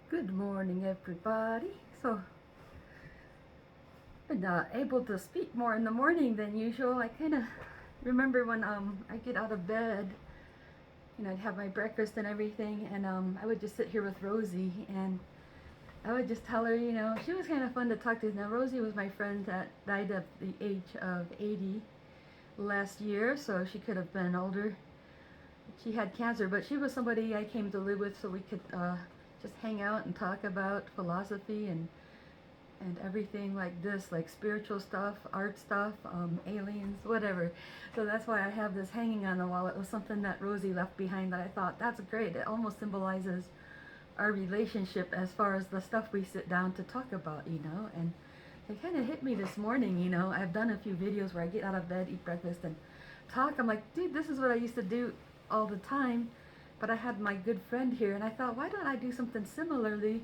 Good morning, everybody. So, been able to speak more in the morning than usual. I kind of remember when I get out of bed, I'd have my breakfast and everything, and I would just sit here with Rosie, and I would just tell her, she was kind of fun to talk to. Now, Rosie was my friend that died at the age of 80 last year, so she could have been older. She had cancer, but she was somebody I came to live with so we could just hang out and talk about philosophy and everything like this, like spiritual stuff, art stuff, aliens, whatever. So that's why I have this hanging on the wall. It was something that Rosie left behind that I thought, that's great. It almost symbolizes our relationship as far as the stuff we sit down to talk about, and it kind of hit me this morning. I've done a few videos where I get out of bed, eat breakfast, and talk. I'm like, dude, this is what I used to do all the time, but I had my good friend here, and I thought, why don't I do something similarly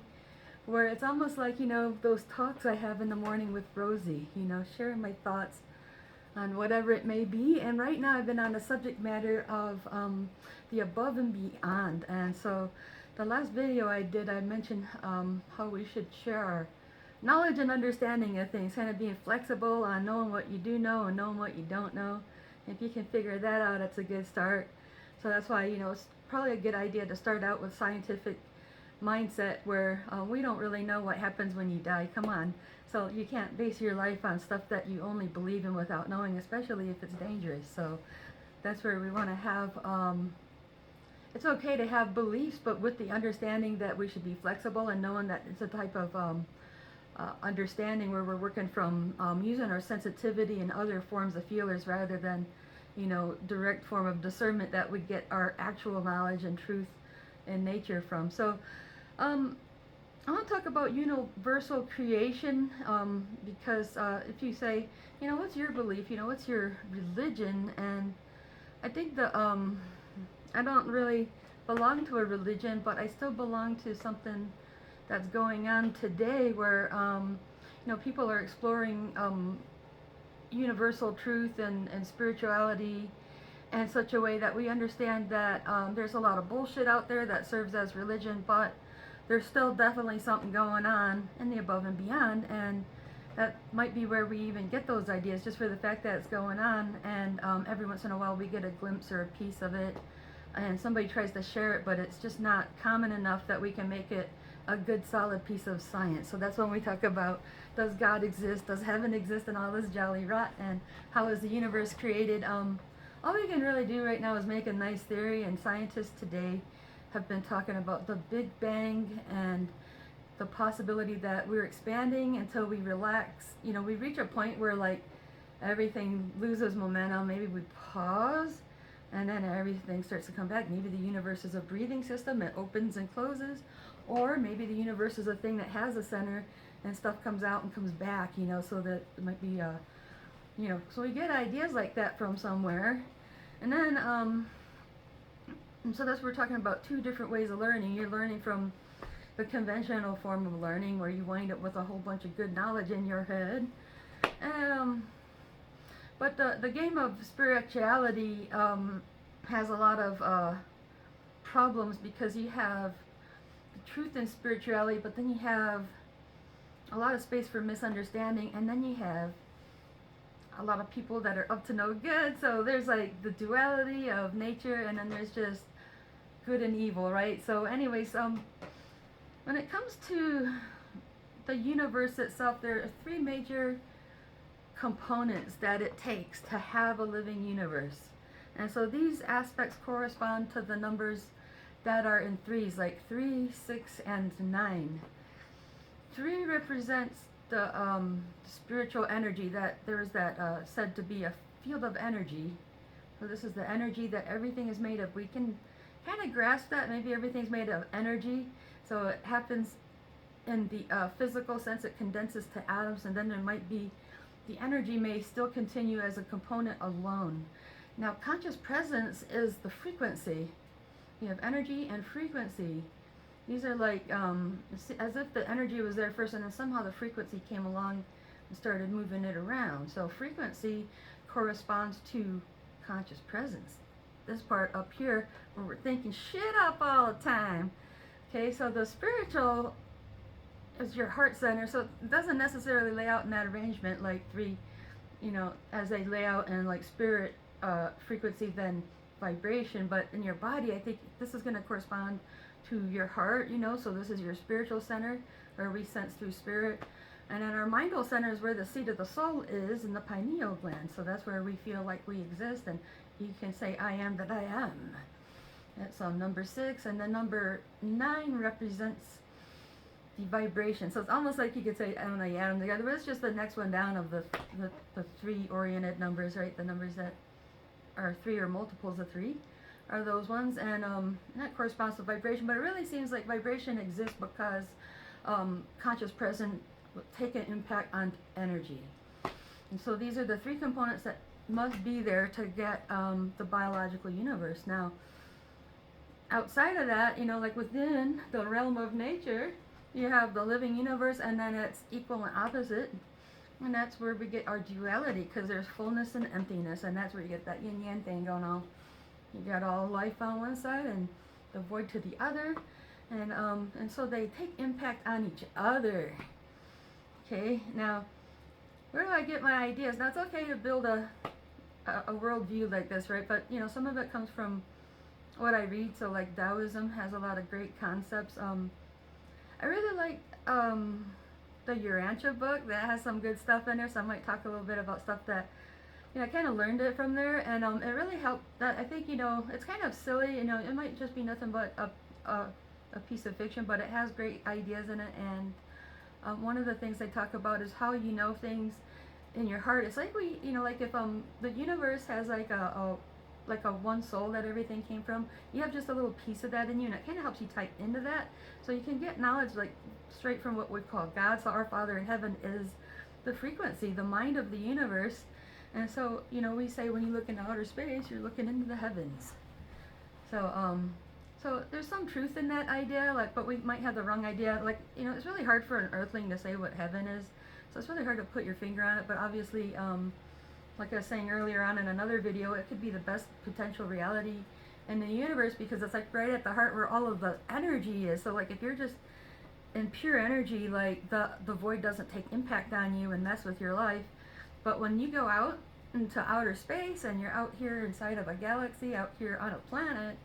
where it's almost like, those talks I have in the morning with Rosie, sharing my thoughts on whatever it may be. And right now I've been on the subject matter of the above and beyond. And so the last video I did, I mentioned how we should share our knowledge and understanding of things, kind of being flexible on knowing what you do know and knowing what you don't know. If you can figure that out, it's a good start. So that's why, it's probably a good idea to start out with scientific mindset where we don't really know what happens when you die. Come on. So you can't base your life on stuff that you only believe in without knowing, especially if it's dangerous. So that's where we want to have, it's okay to have beliefs, but with the understanding that we should be flexible and knowing that it's a type of understanding where we're working from using our sensitivity and other forms of feelers rather than, direct form of discernment that we get our actual knowledge and truth in nature from. So I want to talk about universal creation because if you say, what's your belief, what's your religion, and I think I don't really belong to a religion, but I still belong to something that's going on today where people are exploring universal truth and spirituality in such a way that we understand that there's a lot of bullshit out there that serves as religion, but there's still definitely something going on in the above and beyond, and that might be where we even get those ideas, just for the fact that it's going on, and every once in a while we get a glimpse or a piece of it, and somebody tries to share it, but it's just not common enough that we can make it a good solid piece of science. So that's when we talk about, does God exist, does heaven exist, and all this jolly rot, and how is the universe created. All we can really do right now is make a nice theory, and scientists today have been talking about the Big Bang and the possibility that we're expanding until we relax. We reach a point where like everything loses momentum, maybe we pause, and then everything starts to come back. Maybe the universe is a breathing system, it opens and closes, or maybe the universe is a thing that has a center and stuff comes out and comes back, so that it might be so we get ideas like that from somewhere. And then and so that's, we're talking about two different ways of learning. You're learning from the conventional form of learning where you wind up with a whole bunch of good knowledge in your head. But the game of spirituality has a lot of problems, because you have the truth in spirituality, but then you have a lot of space for misunderstanding, and then you have a lot of people that are up to no good. So there's like the duality of nature, and then there's just good and evil, right? So anyways, when it comes to the universe itself, there are three major components that it takes to have a living universe. And so these aspects correspond to the numbers that are in threes, like 3, 6, and 9. 3 represents the spiritual energy, that there's that said to be a field of energy. So this is the energy that everything is made of. We can kind of grasp that maybe everything's made of energy. So it happens in the physical sense, it condenses to atoms, and then there might be, the energy may still continue as a component alone. Now conscious presence is the frequency. You have energy and frequency. These are like as if the energy was there first, and then somehow the frequency came along and started moving it around. So frequency corresponds to conscious presence. This part up here, where we're thinking shit up all the time, Okay, so the spiritual is your heart center, so it doesn't necessarily lay out in that arrangement like three, as they lay out in like spirit frequency, then vibration. But in your body, I think this is going to correspond to your heart, so this is your spiritual center, where we sense through spirit. And then our mindful center is where the seat of the soul is, in the pineal gland. So that's where we feel like we exist, and you can say, I am that I am. That's number 6. And then number 9 represents the vibration. So it's almost like you could say, I don't know, you add them together, but it's just the next one down of the 3 oriented numbers, right? The numbers that are 3 or multiples of 3 are those ones. And that corresponds to vibration, but it really seems like vibration exists because conscious present will take an impact on energy. And so these are the 3 components that must be there to get the biological universe. Now, outside of that, like within the realm of nature, you have the living universe, and then it's equal and opposite. And that's where we get our duality, because there's fullness and emptiness, and that's where you get that yin-yang thing going on. You got all life on one side and the void to the other. And so they take impact on each other. Okay, now, where do I get my ideas? Now, it's okay to build a worldview like this, right? But, some of it comes from what I read. So, like, Taoism has a lot of great concepts. I really like the Urantia book. That has some good stuff in there, so I might talk a little bit about stuff that, I kind of learned it from there, and it really helped. That I think, it's kind of silly, it might just be nothing but a piece of fiction, but it has great ideas in it. And one of the things they talk about is how you know things in your heart. It's like like if the universe has like a one soul that everything came from, you have just a little piece of that in you, and it kind of helps you type into that, so you can get knowledge like straight from what we call God. So our Father in heaven is the frequency, the mind of the universe. And so, we say when you look into outer space, you're looking into the heavens. So, so there's some truth in that idea, like, but we might have the wrong idea. Like, it's really hard for an earthling to say what heaven is. So it's really hard to put your finger on it. But obviously, like I was saying earlier on in another video, it could be the best potential reality in the universe, because it's like right at the heart where all of the energy is. So like if you're just in pure energy, like the void doesn't take impact on you and mess with your life. But when you go out into outer space and you're out here inside of a galaxy, out here on a planet,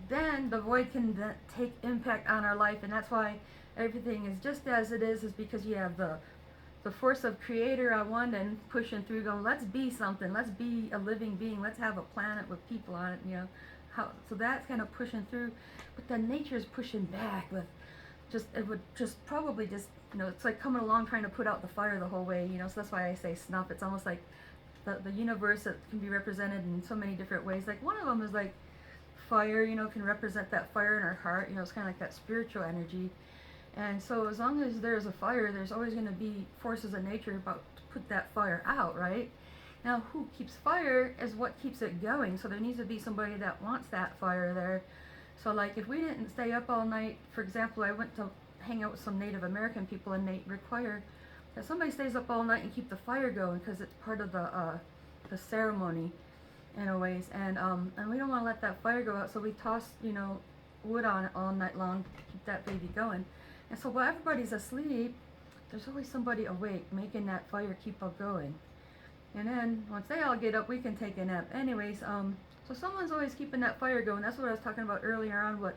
then the void can take impact on our life. And that's why everything is just as it is because you have the force of creator on one end pushing through, going, let's be something, let's be a living being, let's have a planet with people on it, so that's kind of pushing through. But then nature is pushing back with it would just probably just, it's like coming along trying to put out the fire the whole way, so that's why I say snuff. It's almost like the universe that can be represented in so many different ways. Like one of them is like fire, can represent that fire in our heart, it's kind of like that spiritual energy. And so as long as there's a fire, there's always going to be forces of nature about to put that fire out, right? Now, who keeps fire is what keeps it going. So there needs to be somebody that wants that fire there. So like if we didn't stay up all night, for example, I went to hang out with some Native American people, and they require that somebody stays up all night and keep the fire going, because it's part of the ceremony in a ways. And we don't want to let that fire go out, so we toss wood on it all night long to keep that baby going. And so while everybody's asleep, there's always somebody awake making that fire keep up going. And then once they all get up, we can take a nap. Anyways, so someone's always keeping that fire going. That's what I was talking about earlier on. What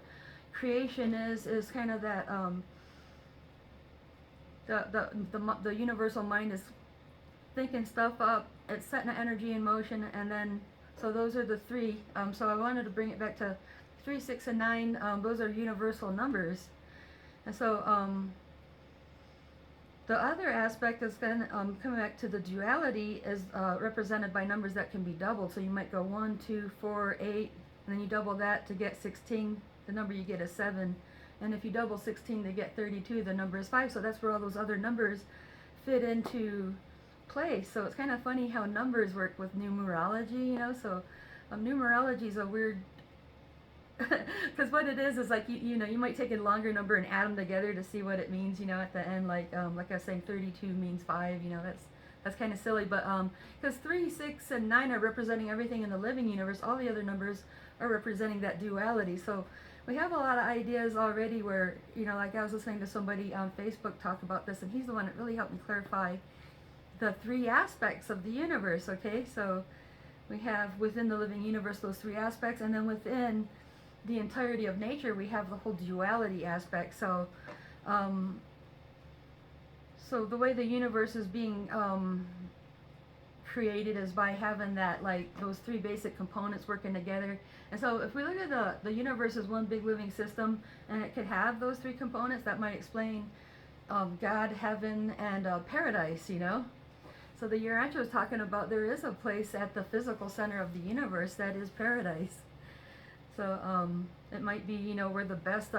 creation is kind of that the universal mind is thinking stuff up. It's setting the energy in motion, and then so those are the 3. So I wanted to bring it back to 3, 6, and 9. Those are universal numbers. And so the other aspect is then coming back to the duality is represented by numbers that can be doubled. So you might go 1, 2, 4, 8, and then you double that to get 16. The number you get is 7. And if you double 16 to get 32, the number is 5. So that's where all those other numbers fit into place. So it's kind of funny how numbers work with numerology, So numerology is a weird, because what it is like you might take a longer number and add them together to see what it means, at the end. Like I was saying, 32 means 5. That's kind of silly, but because 3, 6, and 9 are representing everything in the living universe, all the other numbers are representing that duality. So we have a lot of ideas already where, like I was listening to somebody on Facebook talk about this, and he's the one that really helped me clarify the three aspects of the universe, okay? So we have within the living universe those three aspects, and then within the entirety of nature we have the whole duality aspect. So so the way the universe is being created is by having that, like, those three basic components working together. And so if we look at the universe as one big living system, and it could have those three components, that might explain God, heaven, and paradise, So the year Ancho was talking about, there is a place at the physical center of the universe that is paradise. So it might be, where the best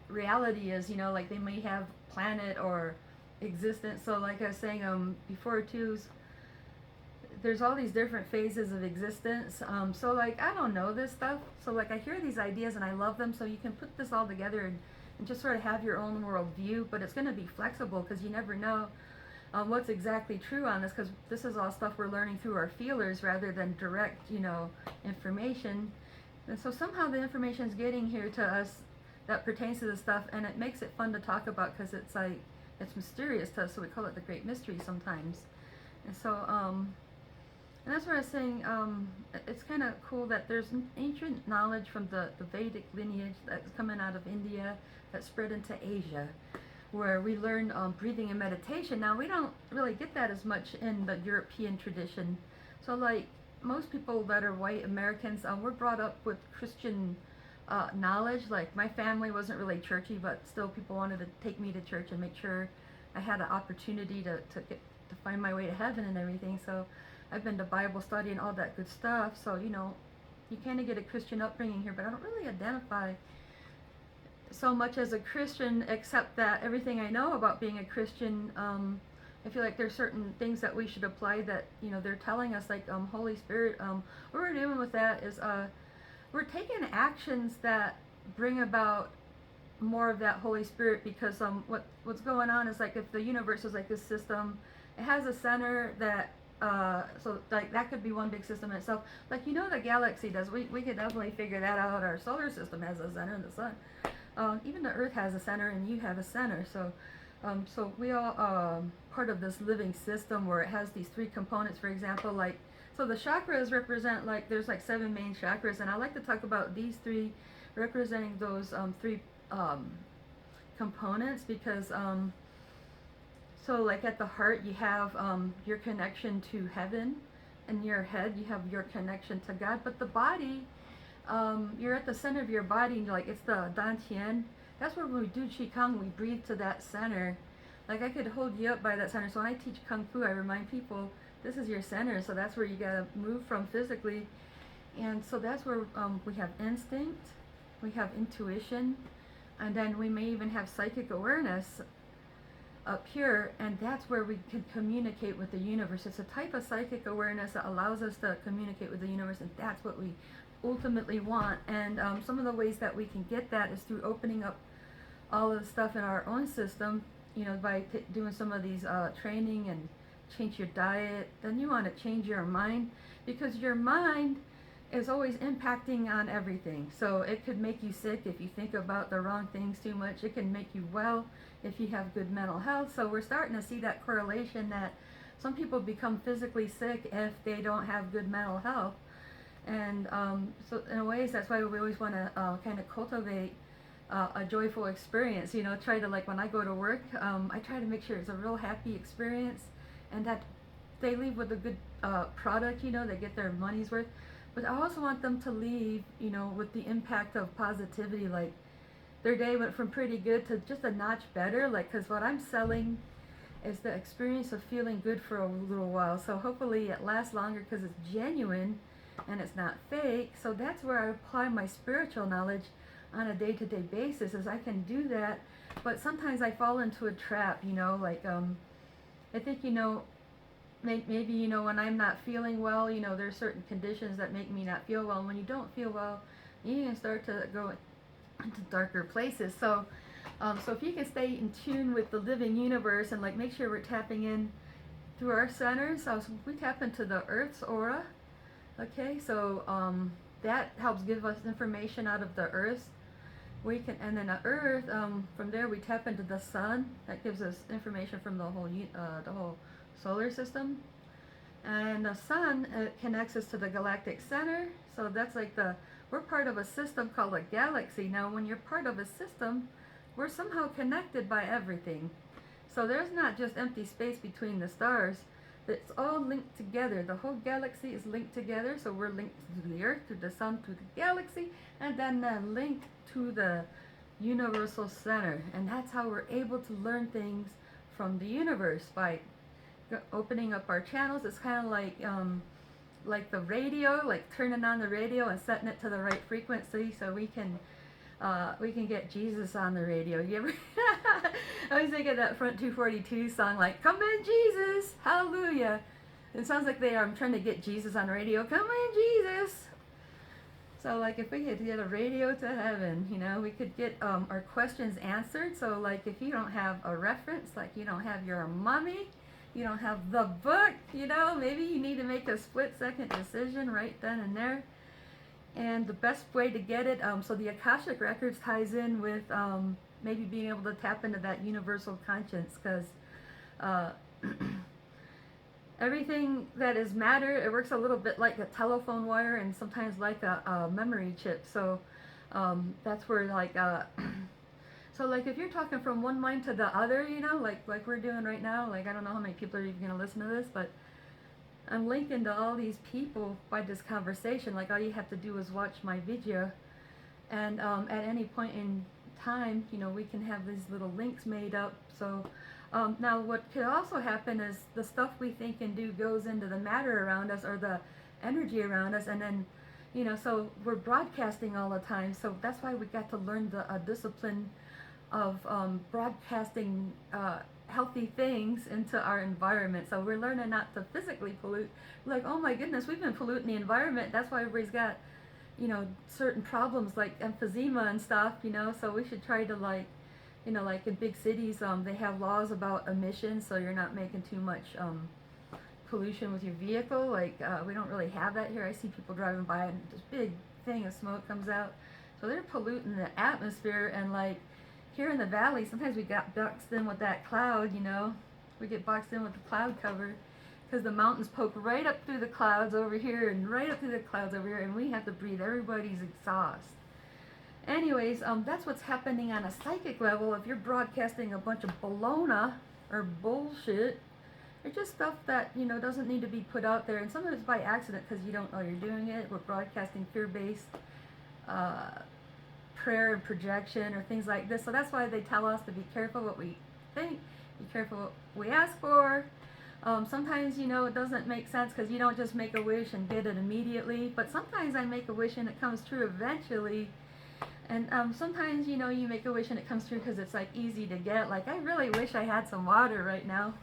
reality is, like they may have planet or existence. So like I was saying before too, there's all these different phases of existence. So like, I don't know this stuff. So like, I hear these ideas and I love them. So you can put this all together and just sort of have your own world view, but it's going to be flexible because you never know what's exactly true on this, because this is all stuff we're learning through our feelers rather than direct, information. And so somehow the information is getting here to us that pertains to this stuff, and it makes it fun to talk about because it's like, it's mysterious to us, so we call it the great mystery sometimes. And so, and that's what I was saying, it's kind of cool that there's ancient knowledge from the Vedic lineage that's coming out of India that spread into Asia, where we learn breathing and meditation. Now, we don't really get that as much in the European tradition. So like, most people that are white Americans, we're brought up with Christian knowledge. Like, my family wasn't really churchy, but still people wanted to take me to church and make sure I had an opportunity to find my way to heaven and everything. So I've been to Bible study and all that good stuff. So, you kind of get a Christian upbringing here, but I don't really identify so much as a Christian, except that everything I know about being a Christian, I feel like there's certain things that we should apply that, they're telling us, like Holy Spirit. What we're doing with that is we're taking actions that bring about more of that Holy Spirit, because what's going on is, like, if the universe is like this system, it has a center that so like that could be one big system in itself, like the galaxy does. We could definitely figure that out. Our solar system has a center, and the sun, even the earth has a center, and you have a center. So so we all part of this living system where it has these three components. For example, like, so the chakras represent, like, there's like 7 main chakras, and I like to talk about these three representing those three components, because so like at the heart you have your connection to heaven, and your head you have your connection to God. But the body, you're at the center of your body, like, it's the dantian. That's where when we do qigong, we breathe to that center. Like, I could hold you up by that center. So when I teach kung fu, I remind people, this is your center, so that's where you gotta move from physically. And so that's where we have instinct, we have intuition, and then we may even have psychic awareness up here, and that's where we can communicate with the universe. It's a type of psychic awareness that allows us to communicate with the universe, and that's what we ultimately want. And some of the ways that we can get that is through opening up all of the stuff in our own system, by doing some of these training, and change your diet. Then you want to change your mind, because your mind is always impacting on everything. So it could make you sick if you think about the wrong things too much. It can make you well if you have good mental health. So we're starting to see that correlation, that some people become physically sick if they don't have good mental health. And so in a ways, that's why we always want to kind of cultivate a joyful experience. Try to, like, when I go to work, I try to make sure it's a real happy experience, and that they leave with a good product, they get their money's worth. But I also want them to leave, with the impact of positivity, like their day went from pretty good to just a notch better, like, because what I'm selling is the experience of feeling good for a little while. So hopefully it lasts longer because it's genuine and it's not fake. So that's where I apply my spiritual knowledge on a day-to-day basis, is I can do that. But sometimes I fall into a trap, like I think, maybe, when I'm not feeling well, there's certain conditions that make me not feel well. And when you don't feel well, you can start to go into darker places. So so if you can stay in tune with the living universe, and, like, make sure we're tapping in through our centers. So we tap into the Earth's aura, okay? So that helps give us information out of the Earth. we can, and then the Earth, from there we tap into the sun. That gives us information from the whole solar system. And the sun connects us to the galactic center. So that's like we're part of a system called a galaxy. Now, when you're part of a system, we're somehow connected by everything. So there's not just empty space between the stars. It's all linked together. The whole galaxy is linked together. So we're linked to the Earth, to the sun, to the galaxy, and then linked to the universal center. And that's how we're able to learn things from the universe, by opening up our channels. It's kind of like the radio, like turning on the radio and setting it to the right frequency, so we can get Jesus on the radio. You ever? I always think of that Front 242 song, like "Come in, Jesus, Hallelujah." It sounds like they are trying to get Jesus on the radio. Come in, Jesus. So like if we could get a radio to heaven, you know, we could get our questions answered. So like if you don't have a reference, like you don't have your mommy, you don't have the book, you know, maybe you need to make a split-second decision right then and there. And the best way to get it, so the Akashic Records ties in with maybe being able to tap into that universal conscience, because everything that is matter, it works a little bit like a telephone wire and sometimes like a memory chip. So that's where like so like if you're talking from one mind to the other, you know, like we're doing right now, like I don't know how many people are even going to listen to this, but I'm linking to all these people by this conversation. Like all you have to do is watch my video, and at any point in time, you know, we can have these little links made up. So now what could also happen is the stuff we think and do goes into the matter around us, or the energy around us, and then, you know, so we're broadcasting all the time. So that's why we got to learn the discipline of broadcasting healthy things into our environment. So we're learning not to physically pollute. Like, oh my goodness, we've been polluting the environment. That's why everybody's got, you know, certain problems like emphysema and stuff, you know. So we should try to, like, you know, like in big cities, they have laws about emissions, so you're not making too much pollution with your vehicle. Like we don't really have that here. I see people driving by and this big thing of smoke comes out. So they're polluting the atmosphere. And like here in the valley, sometimes we got boxed in with that cloud, you know. We get boxed in with the cloud cover because the mountains poke right up through the clouds over here and right up through the clouds over here, and we have to breathe everybody's exhaust. Anyways, that's what's happening on a psychic level. If you're broadcasting a bunch of bologna or bullshit, it's just stuff that, you know, doesn't need to be put out there. And some of it's by accident because you don't know you're doing it. We're broadcasting fear-based prayer and projection or things like this. So that's why they tell us to be careful what we think, be careful what we ask for. Sometimes, you know, it doesn't make sense because you don't just make a wish and get it immediately. But sometimes I make a wish and it comes true eventually. And sometimes, you know, you make a wish and it comes true because it's like easy to get. Like, I really wish I had some water right now.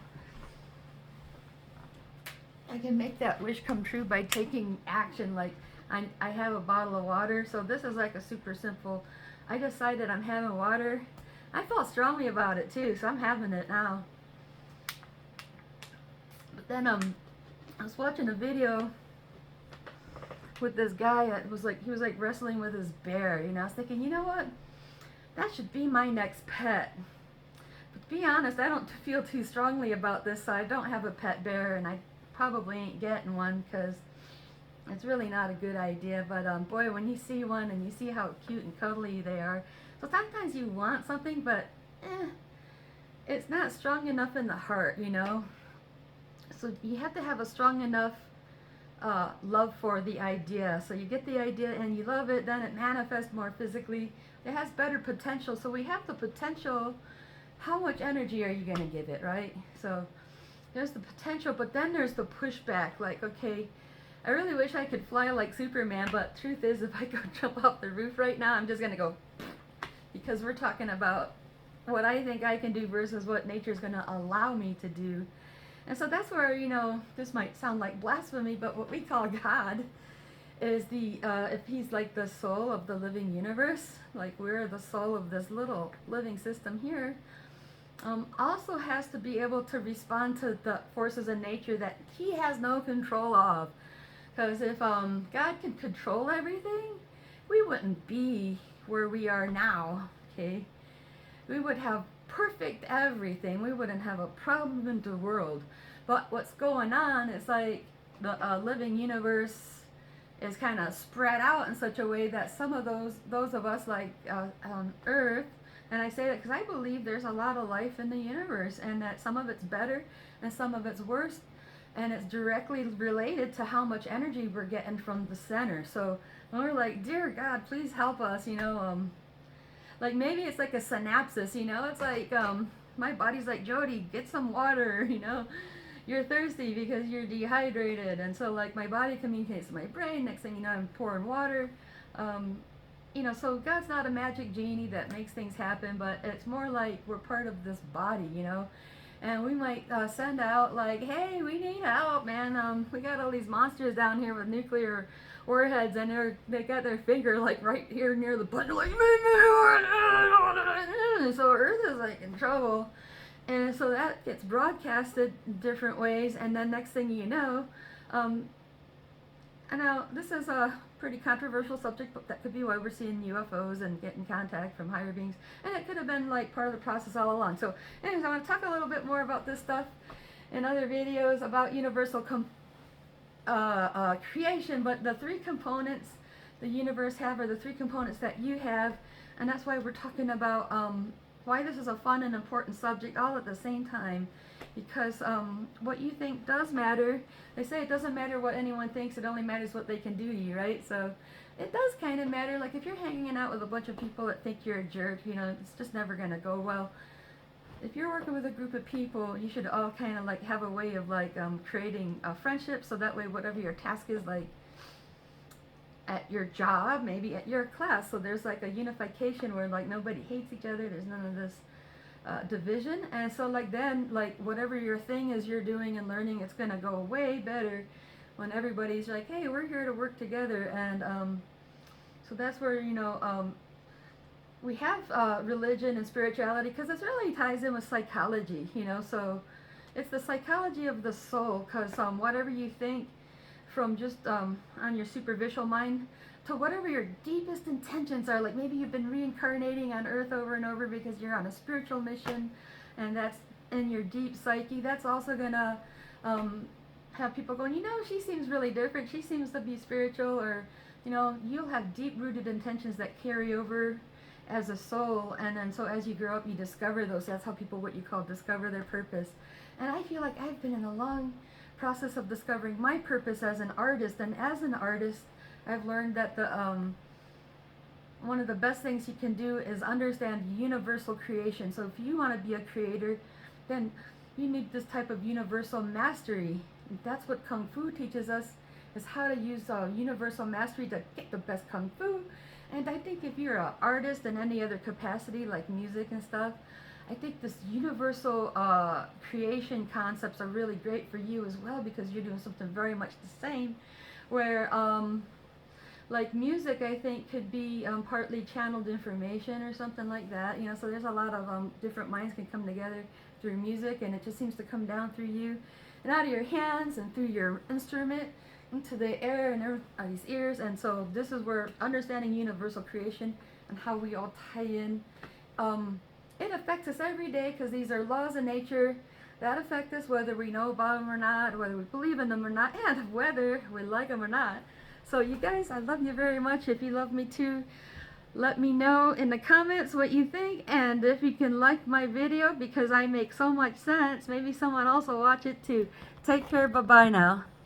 I can make that wish come true by taking action. Like, I have a bottle of water, so this is like a super simple. I decided I'm having water. I felt strongly about it too, so I'm having it now. But then I was watching a video with this guy that was like, he was like wrestling with his bear, you know. I was thinking, you know what, that should be my next pet. But to be honest, I don't feel too strongly about this, so I don't have a pet bear, and I probably ain't getting one because it's really not a good idea. But boy, when you see one and you see how cute and cuddly they are, so sometimes you want something, but it's not strong enough in the heart, you know. So you have to have a strong enough love for the idea. So you get the idea and you love it, then it manifests more physically. It has better potential. So we have the potential. How much energy are you going to give it, right? So there's the potential, but then there's the pushback. Like, okay, I really wish I could fly like Superman, but truth is, if I go jump off the roof right now, I'm just going to go, because we're talking about what I think I can do versus what nature's going to allow me to do. And so that's where, you know, this might sound like blasphemy, but what we call God is the, if he's like the soul of the living universe, like we're the soul of this little living system here, also has to be able to respond to the forces in nature that he has no control of. Because if God could control everything, we wouldn't be where we are now, okay, we would have perfect everything. We wouldn't have a problem in the world. But what's going on is like the living universe is kind of spread out in such a way that some of those of us like on Earth, and I say that because I believe there's a lot of life in the universe, and that some of it's better and some of it's worse, and it's directly related to how much energy we're getting from the center. So when we're like, dear God, please help us, you know, like maybe it's like a synapses, you know, it's like my body's like, Jody, get some water, you know, you're thirsty because you're dehydrated. And so like my body communicates to my brain, next thing you know I'm pouring water. You know, so God's not a magic genie that makes things happen, but it's more like we're part of this body, you know. And we might send out like, hey, we need help, man. We got all these monsters down here with nuclear warheads, and they got their finger like right here near the button, like, so Earth is like in trouble. And so that gets broadcasted different ways, and then next thing you know, I know this is a pretty controversial subject, but that could be why we're seeing UFOs and getting contact from higher beings, and it could have been like part of the process all along. So anyways, I want to talk a little bit more about this stuff in other videos about universal creation, but the three components the universe have are the three components that you have, and that's why we're talking about why this is a fun and important subject all at the same time, because what you think does matter. They say it doesn't matter what anyone thinks, it only matters what they can do to you, right? So it does kind of matter. Like if you're hanging out with a bunch of people that think you're a jerk, you know, it's just never going to go well. If you're working with a group of people, you should all kind of like have a way of like creating a friendship, so that way whatever your task is, like at your job, maybe at your class, so there's like a unification where like nobody hates each other, there's none of this division. And so like then like whatever your thing is you're doing and learning, it's gonna go way better when everybody's like, hey, we're here to work together. And so that's where, you know, we have religion and spirituality, because it really ties in with psychology, you know. So it's the psychology of the soul, because whatever you think from just on your superficial mind to whatever your deepest intentions are, like maybe you've been reincarnating on Earth over and over because you're on a spiritual mission, and that's in your deep psyche, that's also gonna have people going, you know, she seems really different, she seems to be spiritual, or, you know, you'll have deep-rooted intentions that carry over as a soul, and then so as you grow up you discover those. That's how people, what you call, discover their purpose. And I feel like I've been in a long process of discovering my purpose as an artist, and as an artist I've learned that the one of the best things you can do is understand universal creation. So if you want to be a creator, then you need this type of universal mastery. That's what Kung Fu teaches us, is how to use universal mastery to get the best Kung Fu. And I think if you're an artist in any other capacity, like music and stuff, I think this universal creation concepts are really great for you as well, because you're doing something very much the same, where like music, I think, could be partly channeled information or something like that, you know. So there's a lot of different minds can come together through music, and it just seems to come down through you and out of your hands and through your instrument into the air and everybody's ears. And so this is where understanding universal creation and how we all tie in, it affects us every day, because these are laws of nature that affect us whether we know about them or not, whether we believe in them or not, and whether we like them or not. So you guys, I love you very much. If you love me too, let me know in the comments what you think, and if you can like my video, because I make so much sense, maybe someone else will watch it too. Take care, bye-bye now.